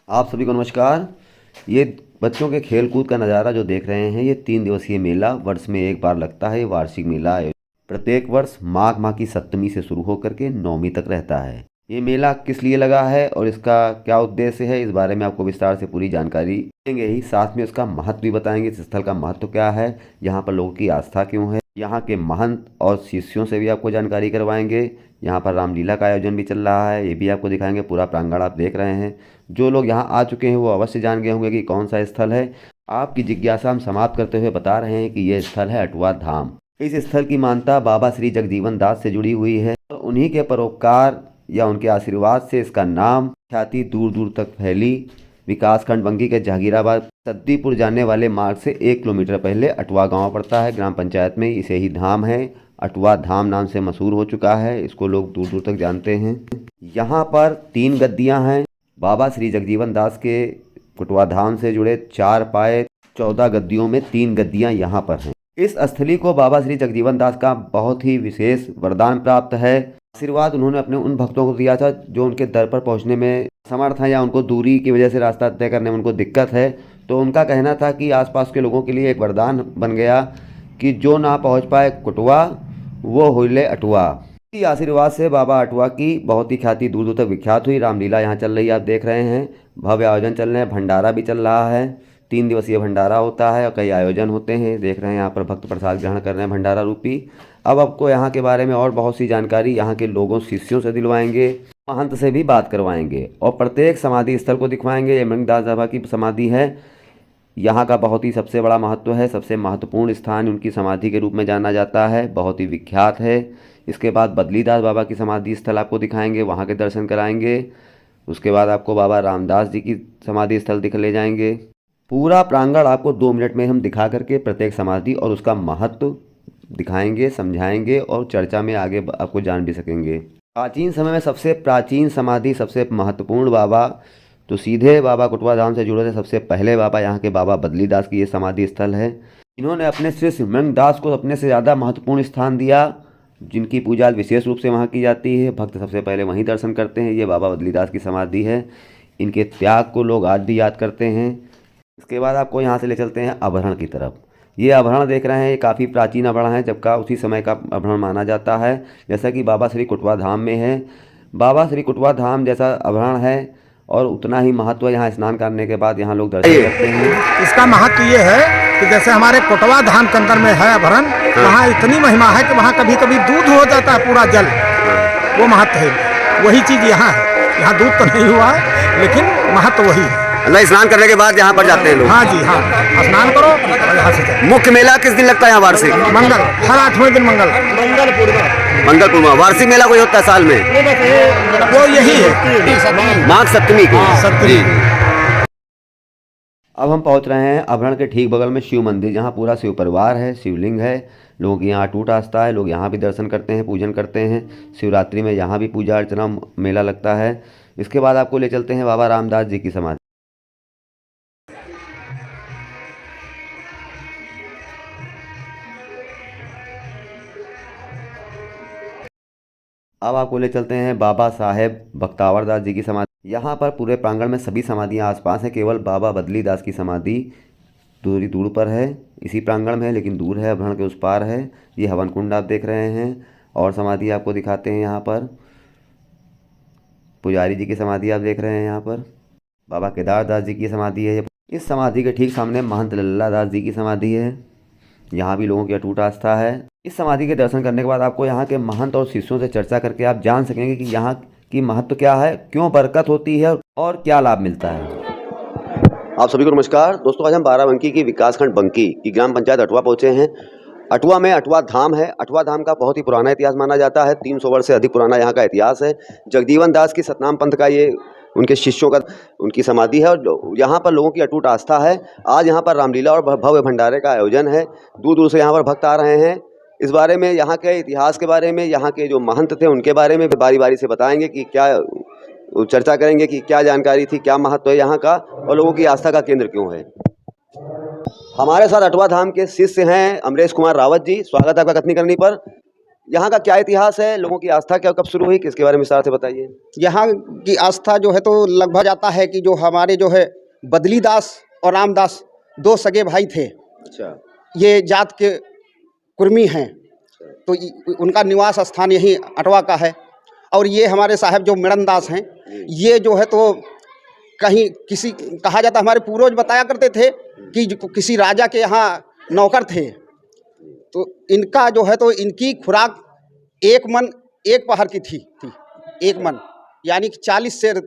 आप सभी को नमस्कार। ये बच्चों के खेल कूद का नज़ारा जो देख रहे हैं, ये 3 दिवसीय मेला वर्ष में एक बार लगता है। ये वार्षिक मेला प्रत्येक वर्ष माघ माह की सप्तमी से शुरू होकर के नवमी तक रहता है। ये मेला किस लिए लगा है और इसका क्या उद्देश्य है, इस बारे में आपको विस्तार से पूरी जानकारी देंगे ही। साथ में उसका महत्व भी बताएंगे, इस स्थल का महत्व क्या है, यहाँ पर लोगों की आस्था क्यों है, यहाँ के महंत और शिष्यों से भी आपको जानकारी करवाएंगे। यहाँ पर रामलीला का आयोजन भी चल रहा है, ये भी आपको दिखाएंगे। पूरा प्रांगण आप देख रहे हैं। जो लोग यहाँ आ चुके हैं वो अवश्य जान गए होंगे कि कौन सा स्थल है। आपकी जिज्ञासा हम समाप्त करते हुए बता रहे हैं कि यह स्थल है अटवा धाम। इस स्थल की मान्यता बाबा श्री जगजीवन दास से जुड़ी हुई है। तो उन्हीं के परोपकार या उनके आशीर्वाद से इसका नाम ख्याति दूर दूर तक फैली। विकासखंड बंकी के जहांगीराबाद सद्दीपुर जाने वाले मार्ग से 1 किलोमीटर पहले अटवा गांव पड़ता है। ग्राम पंचायत में इसे ही धाम है, अटवा धाम नाम से मशहूर हो चुका है। इसको लोग दूर दूर तक जानते हैं। यहाँ पर 3 गद्दियाँ हैं। बाबा श्री जगजीवन दास के कुटवा धाम से जुड़े 4 पाए 14 गद्दियों में 3 गद्दियाँ यहाँ पर हैं। इस स्थली को बाबा श्री जगजीवन दास का बहुत ही विशेष वरदान प्राप्त है। आशीर्वाद उन्होंने अपने उन भक्तों को दिया था जो उनके दर पर पहुँचने में समर्थ हैं या उनको दूरी की वजह से रास्ता तय करने में उनको दिक्कत है। तो उनका कहना था कि आसपास के लोगों के लिए एक वरदान बन गया कि जो ना पहुँच पाए कुटवा वो होइले अटवा। इसी आशीर्वाद से बाबा अटवा की बहुत ही ख्याति दूर दूर तक विख्यात हुई। रामलीला यहाँ चल रही है, आप देख रहे हैं। भव्य आयोजन चल रहे हैं, भंडारा भी चल रहा है। 3 दिवसीय भंडारा होता है और कई आयोजन होते हैं। देख रहे हैं यहाँ पर भक्त प्रसाद ग्रहण कर रहे हैं भंडारा रूपी। अब आपको यहाँ के बारे में और बहुत सी जानकारी यहाँ के लोगों शिष्यों से दिलवाएंगे, महंत से भी बात करवाएंगे और प्रत्येक समाधि स्थल को दिखवाएंगे। ये मृंगदास बाबा की समाधि है, यहाँ का बहुत ही सबसे बड़ा महत्व है। सबसे महत्वपूर्ण स्थान उनकी समाधि के रूप में जाना जाता है, बहुत ही विख्यात है। इसके बाद बदलीदास बाबा की समाधि स्थल आपको दिखाएंगे, वहाँ के दर्शन कराएंगे। उसके बाद आपको बाबा रामदास जी की समाधि स्थल ले जाएंगे। पूरा प्रांगण आपको 2 मिनट में हम दिखा करके प्रत्येक समाधि और उसका महत्व दिखाएंगे, समझाएंगे और चर्चा में आगे आपको जान भी सकेंगे। प्राचीन समय में सबसे प्राचीन समाधि, सबसे महत्वपूर्ण बाबा तो सीधे बाबा कुटवा धाम से जुड़े थे। सबसे पहले बाबा यहाँ के बाबा बदलीदास की ये समाधि स्थल है। इन्होंने अपने शिष्य मृंगदास को अपने से ज़्यादा महत्वपूर्ण स्थान दिया, जिनकी पूजा विशेष रूप से वहाँ की जाती है। भक्त सबसे पहले वहीं दर्शन करते हैं। ये बाबा बदलीदास की समाधि है। इनके त्याग को लोग आज भी याद करते हैं। इसके बाद आपको यहाँ से ले चलते हैं आभरण की तरफ। ये आभरण देख रहे हैं, ये काफ़ी प्राचीन आभरण है, जबकि उसी समय का आभरण माना जाता है। जैसा कि बाबा श्री कुटवा धाम में है, बाबा श्री कुटवा धाम जैसा आभरण है और उतना ही महत्व यहाँ स्नान करने के बाद यहाँ लोग दर्शन करते हैं। इसका महत्व ये है कि जैसे हमारे कोटवा धाम के अंदर में है आभरण, वहाँ इतनी महिमा है कि वहाँ कभी कभी दूध हो जाता है पूरा जल, वो महत्व है। वही चीज़ यहाँ है। यहाँ दूध तो नहीं हुआ है लेकिन महत्व वही है। अल्लाह स्नान करने के बाद यहाँ पर जाते हैं लोग। हाँ जी, हाँ, स्नान करो और यहाँ से जाओ। मुख्य मेला किस दिन लगता है यहाँ वार्षिक? मंगल, हर 8वें दिन मंगल पूर्णिमा। वार्षिक मेला कोई होता है साल में? वो यही है, माघ सप्तमी को। सप्तमी। अब हम पहुंच रहे हैं आभरण के ठीक बगल में शिव मंदिर, जहां पूरा शिव परिवार है, शिवलिंग है। लोगों की यहाँ अटूट आस्था है, लोग यहाँ भी दर्शन करते हैं, पूजन करते हैं। शिवरात्रि में यहाँ भी पूजा अर्चना मेला लगता है। इसके बाद आपको ले चलते हैं बाबा रामदास जी की समाधि। अब आपको ले चलते हैं बाबा साहेब बख्तावर दास जी की समाधि। यहाँ पर पूरे प्रांगण में सभी समाधियाँ आसपास हैं, केवल बाबा बदलीदास की समाधि दूरी दूर पर है। इसी प्रांगण में है लेकिन दूर है, आभरण के उस पार है। ये हवन कुंड आप देख रहे हैं और समाधि आपको दिखाते हैं। यहाँ पर पुजारी जी की समाधि आप देख रहे हैं। यहाँ पर बाबा केदार दास जी की समाधि है। इस समाधि के ठीक सामने महंत लल्ला दास जी की समाधि है। यहाँ भी लोगों की अटूट आस्था है। इस समाधि के दर्शन करने के बाद आपको यहाँ के महंत और शिष्यों से चर्चा करके आप जान सकेंगे कि यहाँ की महत्व क्या है, क्यों बरकत होती है और क्या लाभ मिलता है। आप सभी को नमस्कार दोस्तों। आज हम बाराबंकी की विकासखंड बंकी की ग्राम पंचायत अटवा पहुँचे हैं। अटवा में अटवा धाम है। अटवा धाम का बहुत ही पुराना इतिहास माना जाता है। 300 वर्ष से अधिक पुराना यहाँ का इतिहास है। जगजीवन दास की सतनाम पंथ का ये उनके शिष्यों का उनकी समाधि है और यहाँ पर लोगों की अटूट आस्था है। आज यहाँ पर रामलीला और भव्य भंडारे का आयोजन है। दूर दूर से यहाँ पर भक्त आ रहे हैं। इस बारे में, यहाँ के इतिहास के बारे में, यहाँ के जो महंत थे उनके बारे में बारी बारी से बताएंगे कि क्या चर्चा करेंगे कि क्या जानकारी थी, क्या महत्व है यहाँ का और लोगों की आस्था का केंद्र क्यों है। हमारे साथ अटवा धाम के शिष्य हैं अमरेश कुमार रावत जी। स्वागत है आपका कथनी करनी पर। यहाँ का क्या इतिहास है, लोगों की आस्था क्या कब शुरू हुई, किसके बारे में विस्तार से बताइए। यहाँ की आस्था जो है तो लगभग जाता है कि जो हमारे जो है बदली दास और रामदास दो सगे भाई थे। अच्छा। ये जात के कुर्मी हैं, तो उनका निवास स्थान यही अटवा का है। और ये हमारे साहब जो मिड़नदास हैं, ये जो है तो कहीं किसी कहा जाता, हमारे पूर्वज बताया करते थे कि किसी राजा के यहाँ नौकर थे, तो इनका जो है तो इनकी खुराक 1 मन 1 पहर की थी 1 मन, यानी कि 40 सेर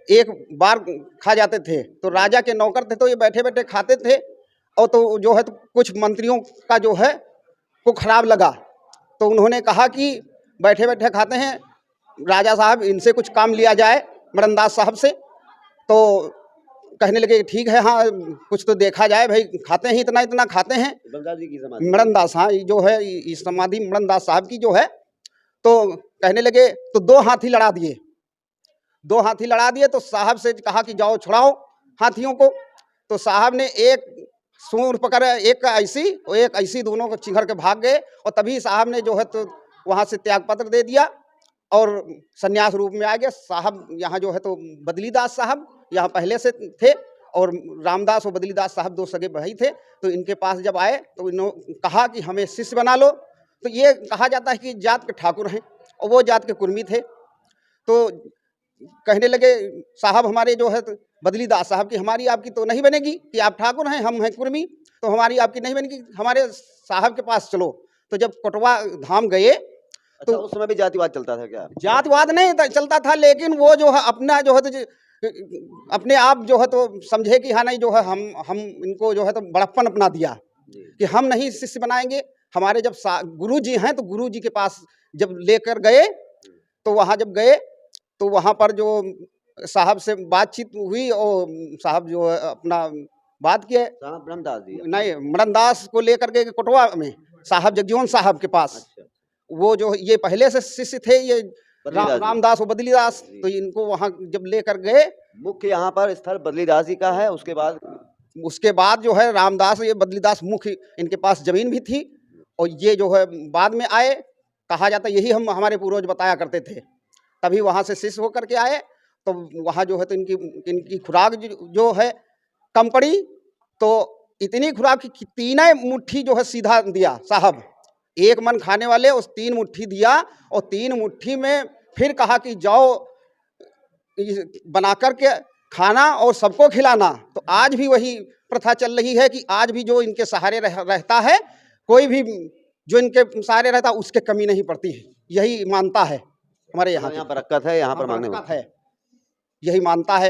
एक बार खा जाते थे। तो राजा के नौकर थे, तो ये बैठे बैठे खाते थे। और तो जो है तो कुछ मंत्रियों का जो है को खराब लगा, तो उन्होंने कहा कि बैठे बैठे खाते हैं, राजा साहब इनसे कुछ काम लिया जाए मिड़नदास साहब से। तो कहने लगे ठीक है, हाँ कुछ तो देखा जाए भाई, खाते हैं इतना इतना खाते हैं। मिड़नदास, हाँ जो है इस समाधि मिड़नदास साहब की जो है, तो कहने लगे तो 2 हाथी लड़ा दिए। 2 हाथी लड़ा दिए तो साहब से कहा कि जाओ छुड़ाओ हाथियों को। तो साहब ने एक सूंड पकड़, एक का ऐसी और एक ऐसी, दोनों को चिंघड़ के भाग गए। और तभी साहब ने जो है तो वहाँ से त्याग पत्र दे दिया और सन्यास रूप में आ गया। साहब यहाँ जो है तो बदलीदास साहब यहाँ पहले से थे, और रामदास और बदलीदास साहब 2 सगे भाई थे। तो इनके पास जब आए तो इन्होंने कहा कि हमें शिष्य बना लो। तो ये कहा जाता है कि जात के ठाकुर हैं और वो जात के कुर्मी थे। तो कहने लगे साहब हमारे जो है तो बदलीदास साहब की हमारी आपकी तो नहीं बनेगी कि आप ठाकुर हैं, हम हैं कुर्मी, तो हमारी आपकी नहीं बनेगी, हमारे साहब के पास चलो। तो जब कोटवा धाम गए तो उस समय भी जातिवाद चलता था क्या? जातिवाद नहीं चलता था, लेकिन वो जो है अपना जो है तो अपने आप जो है तो समझे कि हाँ नहीं जो है हम इनको जो है तो बड़प्पन अपना दिया कि हम नहीं शिष्य बनाएंगे। हमारे जब गुरु जी हैं तो गुरु जी के पास जब लेकर गए, तो वहाँ जब गए तो वहाँ पर जो साहब से बातचीत हुई और साहब जो है अपना बात किए। ब्रह्मदास जी नहीं, मिड़नदास को लेकर के कोटवा में साहब जगजीवन साहब के पास। अच्छा। वो जो ये पहले से शिष्य थे, ये रामदास और बदलीदास, तो इनको वहाँ जब लेकर गए, मुख्य यहाँ पर स्थल बदलीदास जी का है। उसके बाद जो है रामदास, ये बदलीदास मुख्य, इनके पास जमीन भी थी। और ये जो है बाद में आए, कहा जाता यही हमारे पूर्वज बताया करते थे। तभी वहाँ से शिष्य होकर के आए, तो वहाँ जो है तो इनकी खुराक जो है कम पड़ी। तो इतनी खुराक की 3 मुट्ठी जो है सीधा दिया साहब, 1 मन खाने वाले उस 3 मुट्ठी दिया। और 3 मुट्ठी में फिर कहा कि जाओ बना करके खाना और सबको खिलाना। तो आज भी वही प्रथा चल रही है कि आज भी जो इनके सहारे रहता है, कोई भी जो इनके सहारे रहता है उसके कमी नहीं पड़ती है। यही मानता है हमारे यहाँ बरकत है, यहाँ पर मांगने बरकत है। यही मानता है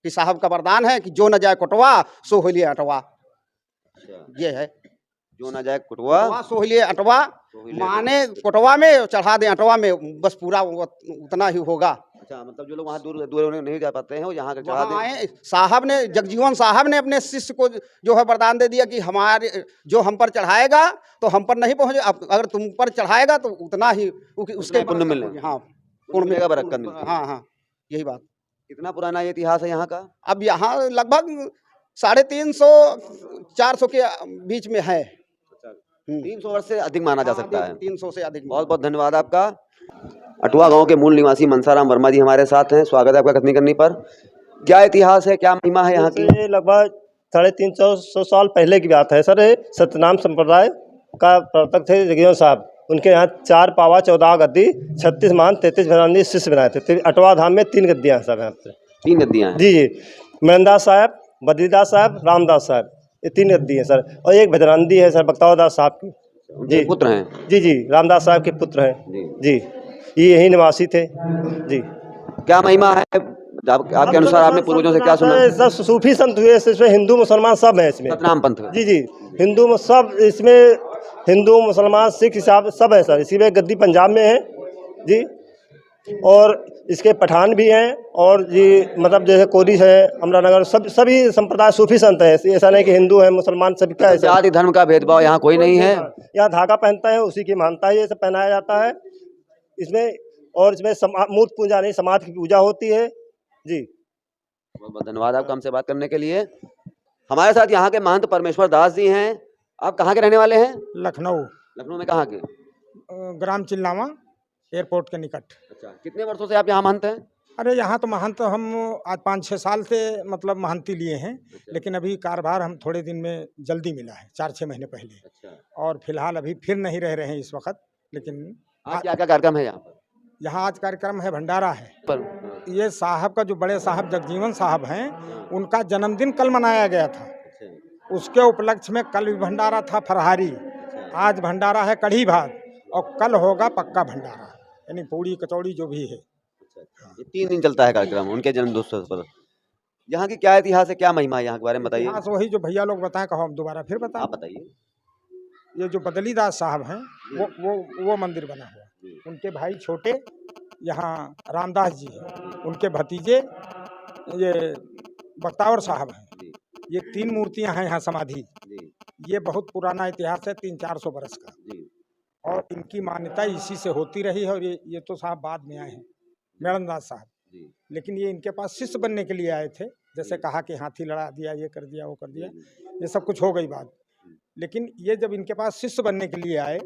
कि साहब का वरदान है कि जो न जाए कोटवा सो हो लिए अटवा। ये है, जो न जाए कोटवा सो हो लिए अटवा, माने कोटवा में चढ़ा दे अटवा में, बस पूरा उतना ही होगा। अच्छा, मतलब जो लोग वहाँ दूर दूर नहीं जा पाते हैं वो यहाँ चढ़ा दे। साहब ने, जगजीवन साहब ने अपने शिष्य को जो है वरदान दे दिया कि हमारे जो हम पर चढ़ाएगा तो हम पर नहीं पहुँचे, अगर तुम पर चढ़ाएगा तो उतना ही उसके पुण्य मिलेगा। हाँ, पुण्य मिलेगा, बरकत मिलेगी। हाँ हाँ, यही बात। कितना पुराना ये इतिहास है यहाँ का? अब यहाँ लगभग 350-400 के बीच में है। 300 वर्ष से अधिक माना जा सकता है। 300 से अधिक। बहुत बहुत धन्यवाद आपका। अटवा गांव के मूल निवासी मनसाराम वर्मा जी हमारे साथ हैं। स्वागत है आपका कथनी करनी पर। क्या इतिहास है, क्या महिमा है यहाँ की? लगभग 350 साल पहले की बात है सर। सत्यनाम संप्रदाय का प्रवर्तक थे जगजीवन साहब। उनके यहाँ 4 पावा 14 गद्दी 36 मान 33 भजनानी शिष्य बनाए थे। अटवा धाम में 3 गद्दियाँ हैं सब यहाँ पे। 3 गद्दियाँ हैं? जी जी, मिड़नदास साहब, बद्रीदास साहब, रामदास साहब, ये 3 गद्दी हैं सर। और एक भजनानंदी है सर, बख्तावरदास साहब की। जी, पुत्र हैं? जी जी, रामदास साहब के पुत्र हैं जी। ये यही निवासी थे जी। क्या महिमा है आपके अनुसार, आपने पूर्वजों से क्या सुना? सब सूफी संत हुए, इसमें हिंदू मुसलमान सब हैं इसमें। सतनाम पंथ? जी जी, हिंदू में सब, इसमें हिंदू मुसलमान सिख हिसाब सब है सर। इसी में गद्दी पंजाब में है जी, और इसके पठान भी हैं, और जी मतलब जैसे कोरी है, अमरानगर, सभी संप्रदाय सूफी संत हैं। ऐसा नहीं कि हिंदू है मुसलमान सभी का है। जाति धर्म का भेदभाव यहाँ कोई नहीं है। यहाँ धागा पहनता है उसी की मानता है, ये सब पहनाया जाता है इसमें। और इसमें मूर्ति पूजा नहीं, समाज की पूजा होती है जी। बहुत बहुत धन्यवाद आपका हमसे बात करने के लिए। हमारे साथ यहाँ के महंत परमेश्वर दास जी हैं। आप कहाँ के रहने वाले हैं? लखनऊ। लखनऊ में कहाँ के? ग्राम चिल्लावा एयरपोर्ट के निकट। अच्छा, कितने वर्षों से आप यहाँ महंत हैं? अरे यहाँ तो महंत हम आज 5-6 साल से मतलब महंती लिए हैं, लेकिन अभी कार्यभार हम थोड़े दिन में जल्दी मिला है, 4-6 महीने पहले। अच्छा, और फिलहाल अभी फिर नहीं रह रहे हैं इस वक्त, लेकिन आज क्या क्या कार्यक्रम है यहाँ पर? यहाँ आज कार्यक्रम है, भंडारा है। पर ये साहब का जो बड़े साहब जगजीवन साहब हैं, उनका जन्मदिन कल मनाया गया था। अच्छा, उसके उपलक्ष्य में कल भी भंडारा था फरहारी, आज भंडारा है कढ़ी भात, और कल होगा पक्का भंडारा, यानी पूड़ी कचौड़ी जो भी है। अच्छा, ये 3 दिन चलता है कार्यक्रम उनके जन्मदिवस पर। यहाँ की क्या इतिहास है, क्या महिमा है यहाँ के बारे में बताइए? इतिहास वही जो भैया लोग बताएं, कहो हम दोबारा फिर बताएं। आप बताइए। ये जो बदलीदास साहब हैं, वो मंदिर बना हुआ, उनके भाई छोटे यहाँ रामदास जी हैं, उनके भतीजे ये बख्तावर साहब हैं। ये 3 मूर्तियां हैं यहाँ समाधि। ये बहुत पुराना इतिहास है, 300-400 बरस का, और इनकी मान्यता इसी से होती रही है। और ये तो साहब बाद में आए हैं, मेड़नदास साहब, लेकिन ये इनके पास शिष्य बनने के लिए आए थे। जैसे कहा कि हाथी लड़ा दिया, ये कर दिया, वो कर दिया, ये सब कुछ हो गई बात। लेकिन ये जब इनके पास शिष्य बनने के लिए आए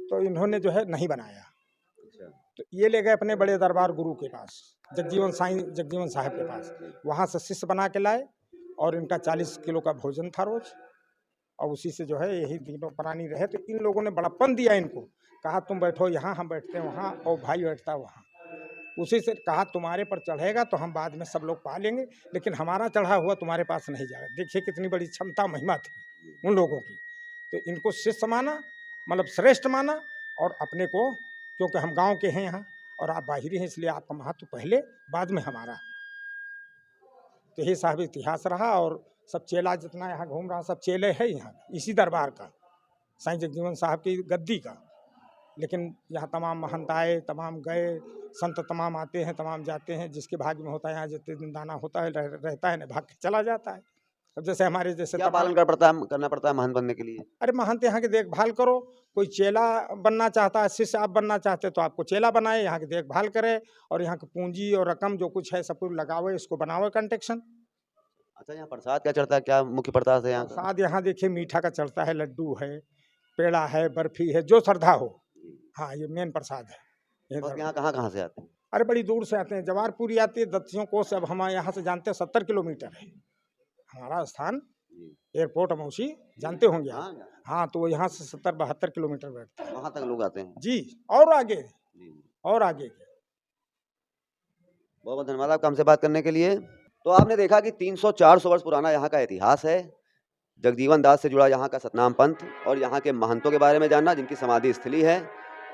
तो इन्होंने जो है नहीं बनाया, तो ये ले गए अपने बड़े दरबार गुरु के पास, जगजीवन साहब के पास। वहाँ से शिष्य बना के लाए, और इनका 40 किलो का भोजन था रोज, और उसी से जो है यही दिनों प्राणी रहे। तो इन लोगों ने बड़प्पन दिया इनको, कहा तुम बैठो यहाँ, हम बैठते हैं वहाँ, और भाई बैठता वहाँ। उसी से कहा तुम्हारे पर चढ़ेगा तो हम बाद में सब लोग पा लेंगे, लेकिन हमारा चढ़ा हुआ तुम्हारे पास नहीं जाएगा। देखिए कितनी बड़ी क्षमता महिमा थी उन लोगों की। तो इनको शिष्य माना, मतलब श्रेष्ठ माना, और अपने को, क्योंकि हम गांव के हैं यहाँ और आप बाहरी हैं, इसलिए आपका महत्व पहले, बाद में हमारा। तो यही साहब इतिहास रहा। और सब चेला जितना यहाँ घूम रहा, सब चेले है यहाँ इसी दरबार का, साईं जगजीवन साहब की गद्दी का। लेकिन यहाँ तमाम महंत आए, तमाम गए, संत तमाम आते हैं, तमाम जाते हैं। जिसके भाग्य में होता है, यहाँ जितने दिन दाना होता है रहता है, न भाग के चला जाता है। अब जैसे हमारे जैसे क्या पालन करना पड़ता है महंत बनने के लिए? अरे महंत यहाँ की देखभाल करो। कोई चेला बनना चाहता है, शिष्य आप बनना चाहते तो आपको चेला बनाए, यहाँ की देखभाल करे, और यहाँ की पूंजी और रकम जो कुछ है सब कुछ लगावे, इसको बनावे कंटेक्शन। अच्छा, यहाँ प्रसाद क्या चढ़ता है, क्या मुख्य प्रसाद है यहाँ का? प्रसाद यहाँ देखिए मीठा का चढ़ता है, लड्डू है, पेड़ा है, बर्फी है, जो श्रद्धा हो। हाँ, ये मेन प्रसाद है। और यहाँ कहाँ से आते हैं? अरे बड़ी दूर से आते हैं, जवारपुरी आती है, दत्तियों को से। अब हम यहाँ से जानते हैं 70 किलोमीटर है हमारा स्थान, एयरपोर्ट अमौसी जानते होंगे आप। हाँ, तो वो यहाँ से 70-72 किलोमीटर बैठता है, वहाँ तक लोग आते हैं जी। और आगे और आगे बहुत बहुत धन्यवाद आपका हमसे बात करने के लिए। तो आपने देखा कि 300-400 वर्ष पुराना यहाँ का इतिहास है। जगजीवन दास से जुड़ा यहाँ का सतनाम पंथ और यहाँ के महंतों के बारे में जानना, जिनकी समाधि स्थली है,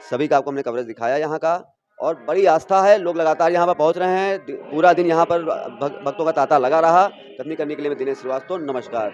सभी का आपको हमने कवरेज दिखाया यहाँ का। और बड़ी आस्था है, लोग लगातार यहाँ पर पहुँच रहे हैं। पूरा दिन यहाँ पर भक्तों का तांता लगा रहा। कथनी करने के लिए मैं दिनेश श्रीवास्तव, नमस्कार।